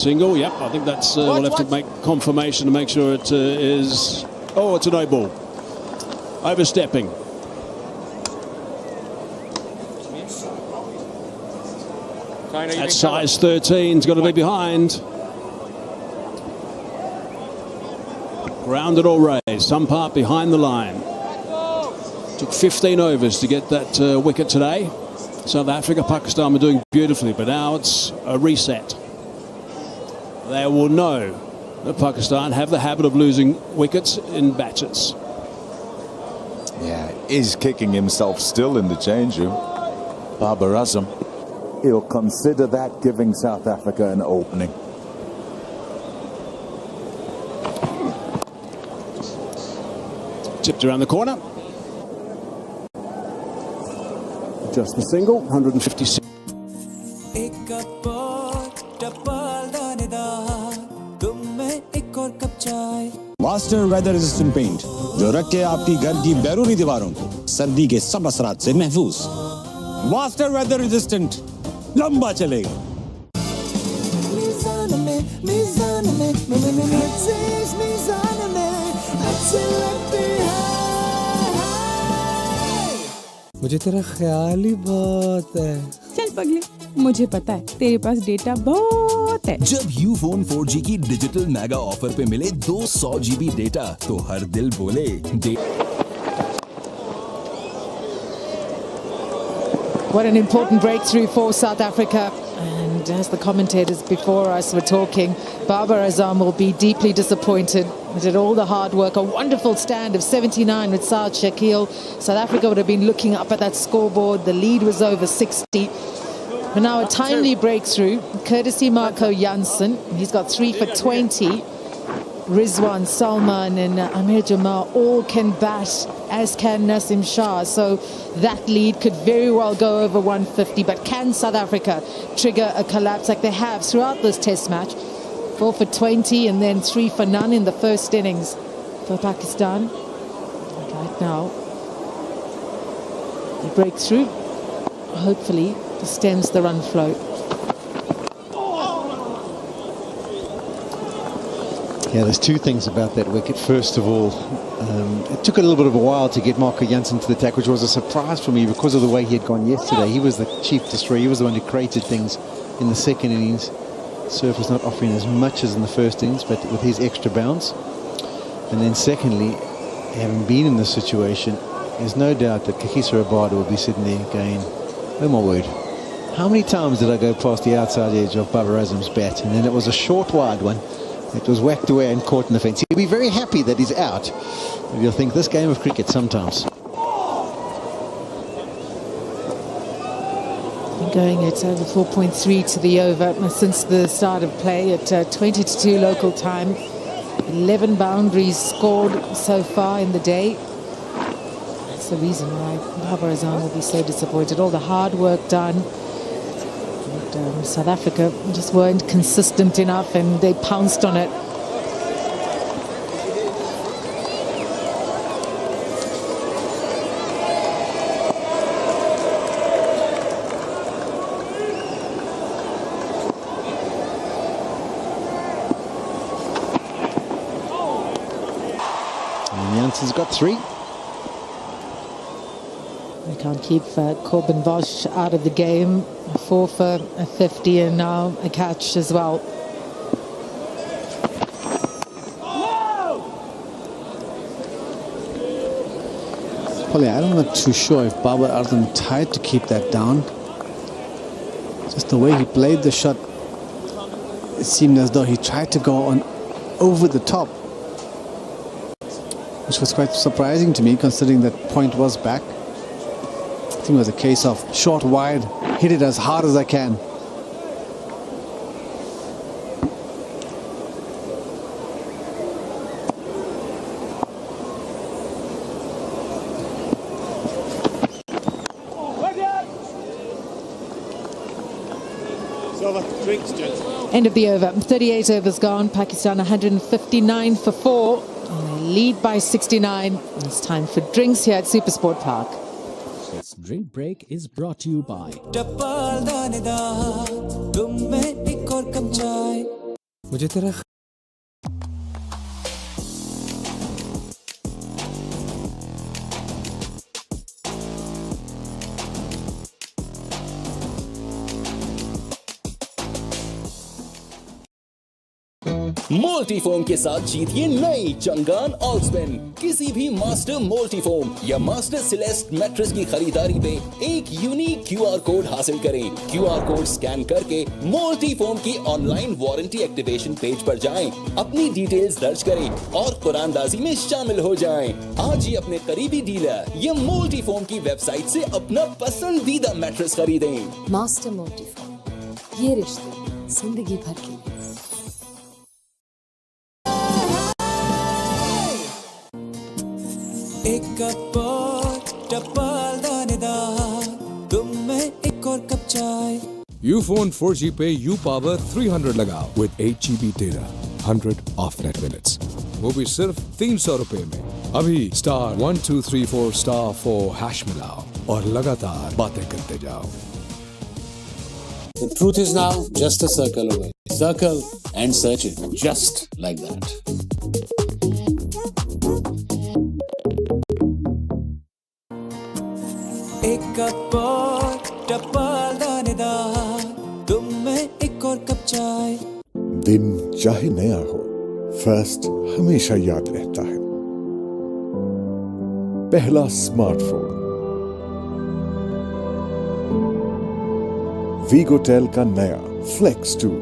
Single, yep, I think that's, we'll have to make confirmation to make sure it is, oh, it's a no ball. Overstepping. At size 13's got to be behind. Grounded or raised, some part behind the line. Took 15 overs to get that wicket today. South Africa, Pakistan were doing beautifully, but now it's a reset. They will know that Pakistan have the habit of losing wickets in batches. Yeah, he's kicking himself still in the change room. Babar Azam. He'll consider that giving South Africa an opening. Tipped around the corner. Just the single, 156. Master weather resistant paint जो रखे आपकी घर की बैरूनी दीवारों को सर्दी के सब असरात से महफूज। मास्टर वेदर रेजिस्टेंट लंबा चलेगा। मुझे तेरा ख्याल ही बहुत है। चल पगले, मुझे पता है तेरे पास डेटा बहुत है। जब यूफोन 4G की डिजिटल मेगा ऑफर पे मिले 200 GB डेटा तो हर दिल बोले What an important breakthrough for South Africa. And as the commentators before us were talking, Babar Azam will be deeply disappointed. He did all the hard work, a wonderful stand of 79 with Saad Shakil. South Africa would have been looking up at that scoreboard. The lead was over 60. But now a timely breakthrough, courtesy Marco Jansen. He's got 3 for 20. Rizwan, Salman and Amir Jamal all can bat, as can Nasim Shah. So that lead could very well go over 150. But can South Africa trigger a collapse like they have throughout this test match? 4 for 20 and then 3 for none in the first innings for Pakistan. Right now, the breakthrough hopefully stems the run flow. Yeah, there's two things about that wicket. First of all, it took a little bit of a while to get Marco Jansen to the attack, which was a surprise for me because of the way he had gone yesterday. He was the chief destroyer. He was the one who created things in the second innings. Surf was not offering as much as in the first innings, but with his extra bounce. And then secondly, having been in this situation, there's no doubt that Kagiso Rabada will be sitting there going, oh my word, how many times did I go past the outside edge of Babar Azam's bat? And then it was a short wide one. It was whacked away and caught in the fence. He'll be very happy that he's out. But you'll think this game of cricket sometimes. Going at over 4.3 to the over since the start of play at 20 to 2 local time. 11 boundaries scored so far in the day. That's the reason why Babar Azam will be so disappointed. All the hard work done. But South Africa just weren't consistent enough and they pounced on it. Jansen's got 3. They can't keep Corbin Bosch out of the game. 4 for 50 and now a catch as well. Polly, I'm not too sure if Babar Azam tried to keep that down. Just the way he played the shot, it seemed as though he tried to go on over the top, which was quite surprising to me considering that point was back. I think it was a case of short wide, hit it as hard as I can. End of the over. 38 overs gone. Pakistan 159 for 4. And they lead by 69. It's time for drinks here at Supersport Park. This drink break is brought to you by मुझे तेरा मोल्टीफोम के साथ जीतिए नई Changan ऑलस्पिन। किसी भी master मोल्टीफोम या master सिलेस्ट mattress की खरीदारी पे एक यूनिक क्यूआर कोड हासिल करें। क्यूआर कोड स्कैन करके मोल्टीफोम की ऑनलाइन वारंटी एक्टिवेशन पेज पर जाएं, अपनी डिटेल्स दर्ज करें और कुरानदाजी में शामिल हो जाएं। आज ही अपने करीबी डीलर या मोल्टीफोम की वेबसाइट से अपना पसंदीदा मैट्रेस खरीदें। मास्टर मोल्टीफोम, ये रिश्ते जिंदगी भर के लिए। एक कप और टपाल दानेदार, तुम में एक और कप चाय। Ufone 4G पे U Power 300 लगाओ with 8 GB data, 100 off net minutes। वो भी सिर्फ 300 रुपए में। अभी *1234*4# मिलाओ और लगातार बातें करते जाओ। The truth is now just a circle away. Circle and search it just like that. एक कप और टपाल दानेदार, तुम में एक और कप चाय। दिन चाहे नया हो, फर्स्ट हमेशा याद रहता है। पहला स्मार्टफोन वीगोटेल का नया फ्लेक्स 2।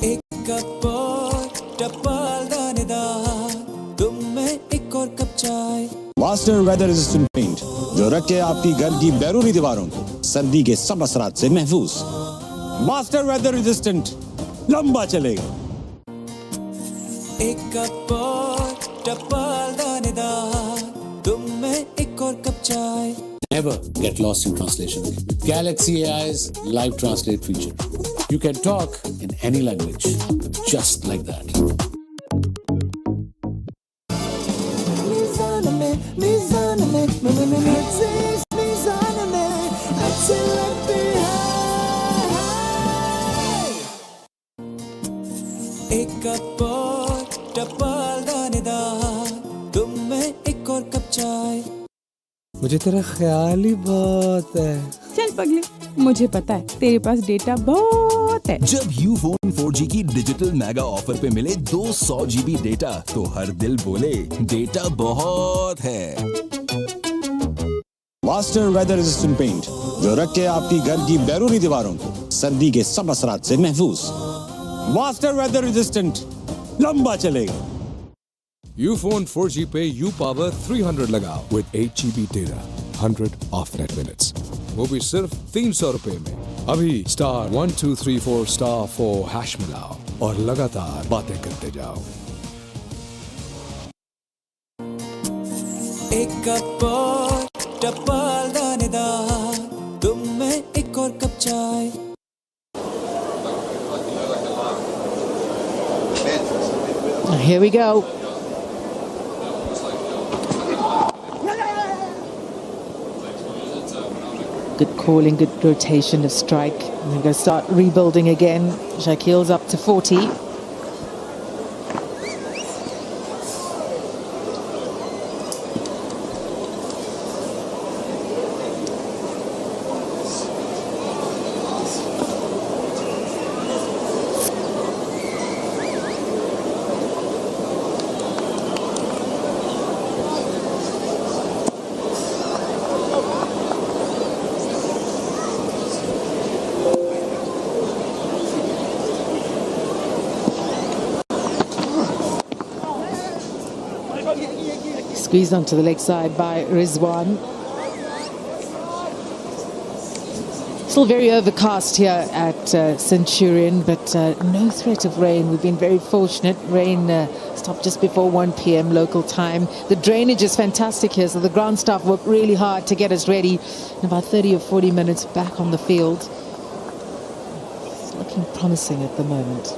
एक कप और टपाल दानेदार, तुम में एक और कप चाय। वास्टर वेदर रेजिस्टेंट पेंट जो रखे आपकी घर की बैरूनी दीवारों को सर्दी के सब असरात से महफूज। वास्टर वेदर रेजिस्टेंट, लंबा चलेगा। एक कप और टपाल दानेदार, तुम में एक और कप चाय। Never get lost in translation with Galaxy AI's live translate feature. You can talk in any language, just like that. एक कप और टपाल दानेदार, तुम में एक और कप चाय। मुझे तेरा ख्याल ही बहुत है। चल पगले, मुझे पता है तेरे पास डेटा बहुत है। जब Ufone 4G की डिजिटल मेगा ऑफर पे मिले 200 GB डेटा तो हर दिल बोले डेटा बहुत है। वास्टर वेदर रेजिस्टेंट पेंट जो रखे आपकी घर की बैरूनी दीवारों को सर्दी के सब असरात से महफूज। वास्टर वेदर रेजिस्टेंट, लंबा चलेगा। Ufone 4G पे U Power 300 लगाओ with 8 GB data, 100 off net minutes। वो भी सिर्फ 300 रुपए में। अभी *1234*4# मिलाओ और लगातार बातें करते जाओ। एक कप और टपाल दानेदार, तुम में एक और कप चाय। Here we go. Good calling, good rotation of strike. And we're going to start rebuilding again. Shakil's up to 40. Squeezed onto the leg side by Rizwan. Still very overcast here at Centurion, but no threat of rain. We've been very fortunate. Rain stopped just before 1 p.m. local time. The drainage is fantastic here, so the ground staff worked really hard to get us ready. In about 30 or 40 minutes back on the field. It's looking promising at the moment.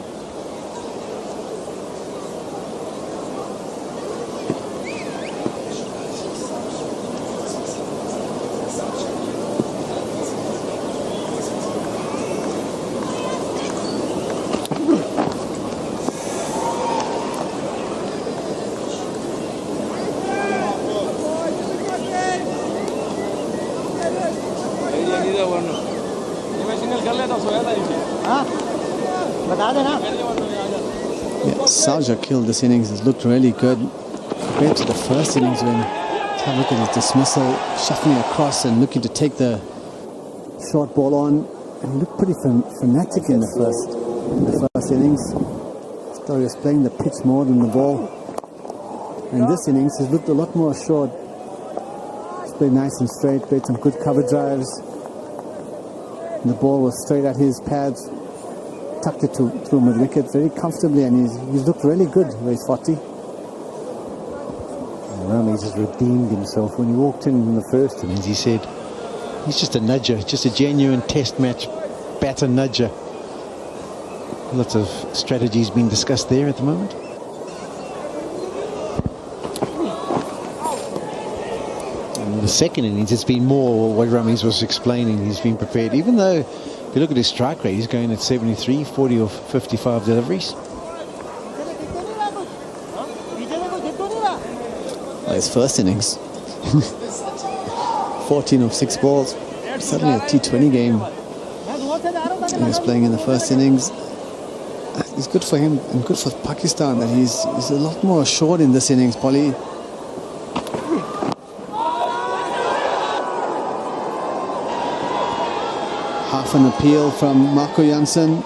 Sharjah killed this innings. Has looked really good compared to the first innings when, have a look at his dismissal, shuffling across and looking to take the short ball on. And he looked pretty fanatic in the first innings. So he was playing the pitch more than the ball. And this innings has looked a lot more assured. He's played nice and straight, played some good cover drives. And the ball was straight at his pads, tucked it through mid-wicket very comfortably, and he's looked really good, Race 40. Rammies has redeemed himself. When he walked in the first innings, he said he's just a nudger, just a genuine test match batter nudger. Lots of strategies being discussed there at the moment. And the second innings, it's been more what Rammies was explaining. He's been prepared, even though if you look at his strike rate, he's going at 73, 40 or 55 deliveries. His first innings, 14 of 6 balls, certainly a T20 game. He was playing in the first innings. It's good for him and good for Pakistan that he's a lot more assured in this innings, Polly. Half an appeal from Marco Jansen.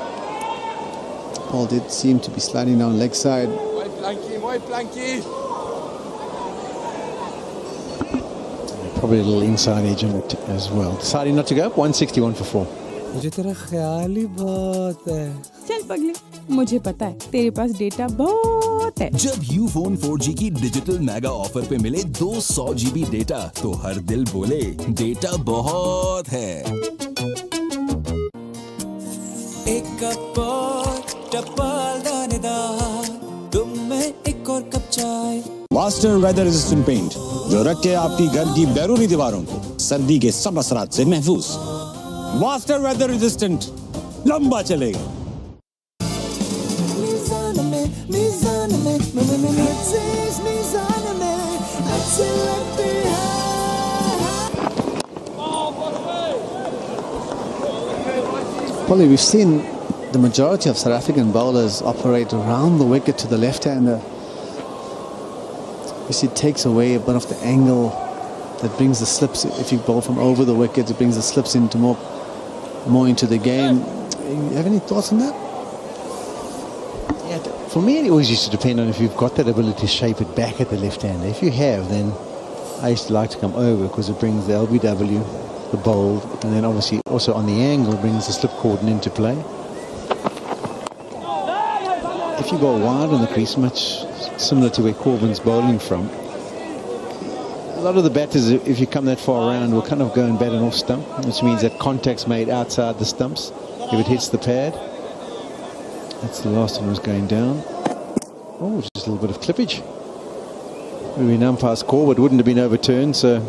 Ball did seem to be sliding down leg side. Probably a little inside edge on it as well. Deciding not to go up, 161 for 4. मुझे तेरा ख्याल ही बहुत है। चल पगले, मुझे पता है तेरे पास डेटा बहुत है। जब यूफोन 4G की डिजिटल मेगा ऑफर पे मिले 200 GB डेटा, तो हर दिल बोले डेटा बहुत है। एक कप और टपाल दानेदार, तुम में एक और कप चाय। वास्टर वेदर रेजिस्टेंट पेंट जो रखे आपकी घर की बैरूनी दीवारों को सर्दी के सब असरात से महफूज। वास्टर वेदर रेजिस्टेंट, लंबा चलेगा। Polly, we've seen the majority of South African bowlers operate around the wicket to the left-hander. It takes away a bit of the angle that brings the slips. If you bowl from over the wicket, it brings the slips into more into the game. You have any thoughts on that? Yeah, for me, it always used to depend on if you've got that ability to shape it back at the left-hander. If you have, then I used to like to come over because it brings the LBW, the bowl, and then obviously also on the angle brings the slip cordon into play. If you go wide on the crease, much similar to where Corbin's bowling from, a lot of the batters, if you come that far around, will kind of go and bat an off stump, which means that contact's made outside the stumps if it hits the pad. That's the last one was going down. Oh, just a little bit of clippage. Would have been umpire's call, but wouldn't have been overturned, so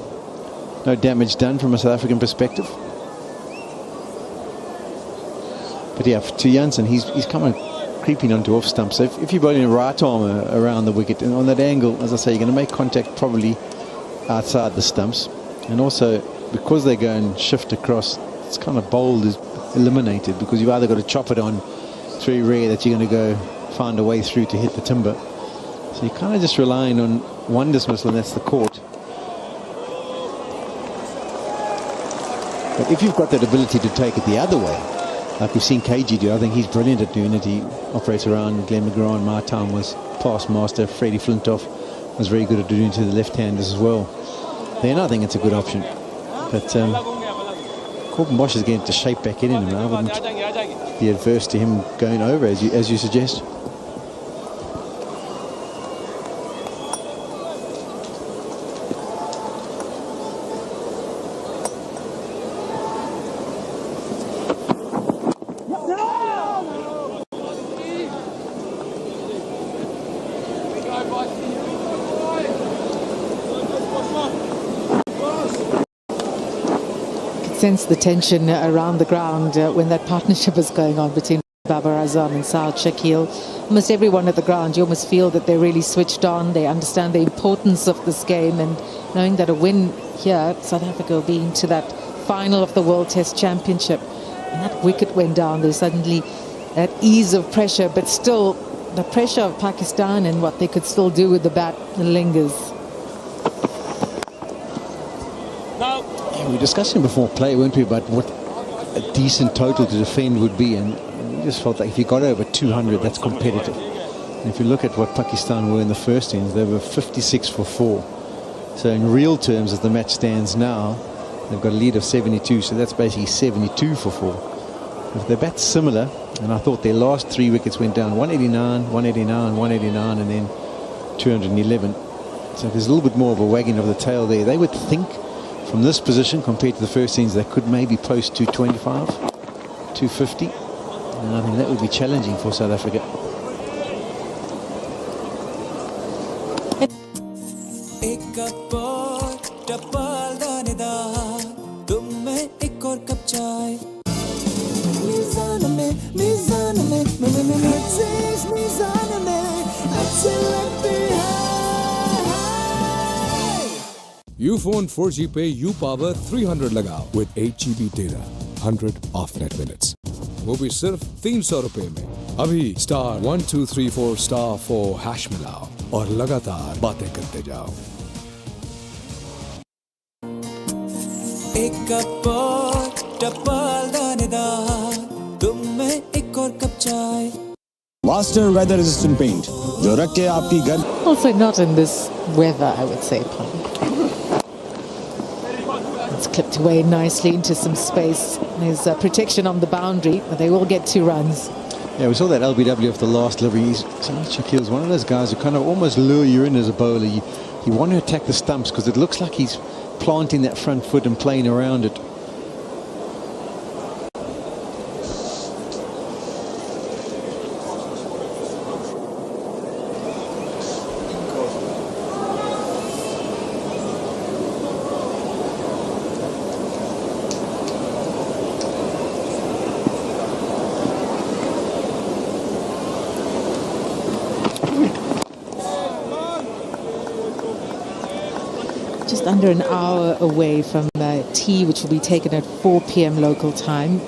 no damage done from a South African perspective. But yeah, to Jansen, he's kind of creeping onto off stumps. So if you're bowling a right arm around the wicket, and on that angle, as I say, you're going to make contact probably outside the stumps. And also, because they go and shift across, it's kind of bowled is eliminated because you've either got to chop it on. It's very rare that you're going to go find a way through to hit the timber. So you're kind of just relying on one dismissal, and that's the court. But if you've got that ability to take it the other way, like we've seen KG do, I think he's brilliant at doing it. He operates around. Glenn McGrath in my time was past master. Freddie Flintoff was very good at doing it to the left-handers as well. Then I think it's a good option. But Corbin Bosch is getting to shape back in him. I wouldn't be adverse to him going over, as you suggest. Sense the tension around the ground when that partnership is going on between Babar Azam and Saad Shakeel. Almost everyone at the ground, you almost feel that they're really switched on. They understand the importance of this game, and knowing that a win here, South Africa will be into that final of the World Test Championship. When that wicket went down, there's suddenly that ease of pressure, but still the pressure of Pakistan and what they could still do with the bat lingers. Yeah, we were discussing before play, weren't we, about what a decent total to defend would be, and we just felt like if you got over 200, that's competitive. And if you look at what Pakistan were in the first innings, they were 56 for 4. So in real terms, as the match stands now, they've got a lead of 72, so that's basically 72 for 4. If they bat similar, and I thought their last 3 wickets went down 189, 189, 189, and then 211. So there's a little bit more of a wagging of the tail there. They would think from this position, compared to the first innings, they could maybe post 225, 250. And I think that would be challenging for South Africa. Ufone 4G पे UPower 300 लगाओ with 8 GB data, 100 off net minutes. वो भी सिर्फ 300 रुपए में. अभी *1234*4# मिलाओ और लगातार बातें करते जाओ. एक कप और टपाल दानेदार, तुम में एक और कप चाय. Master weather resistant paint जो रख के आपकी घर. Also not in this weather, I would say, Polly. It's clipped away nicely into some space. There's protection on the boundary, but they will get 2 runs. Yeah, we saw that LBW of the last delivery. Shakil's one of those guys who kind of almost lure you in as a bowler. You want to attack the stumps because it looks like he's planting that front foot and playing around it. Just under an hour away from tea, which will be taken at 4 p.m. local time.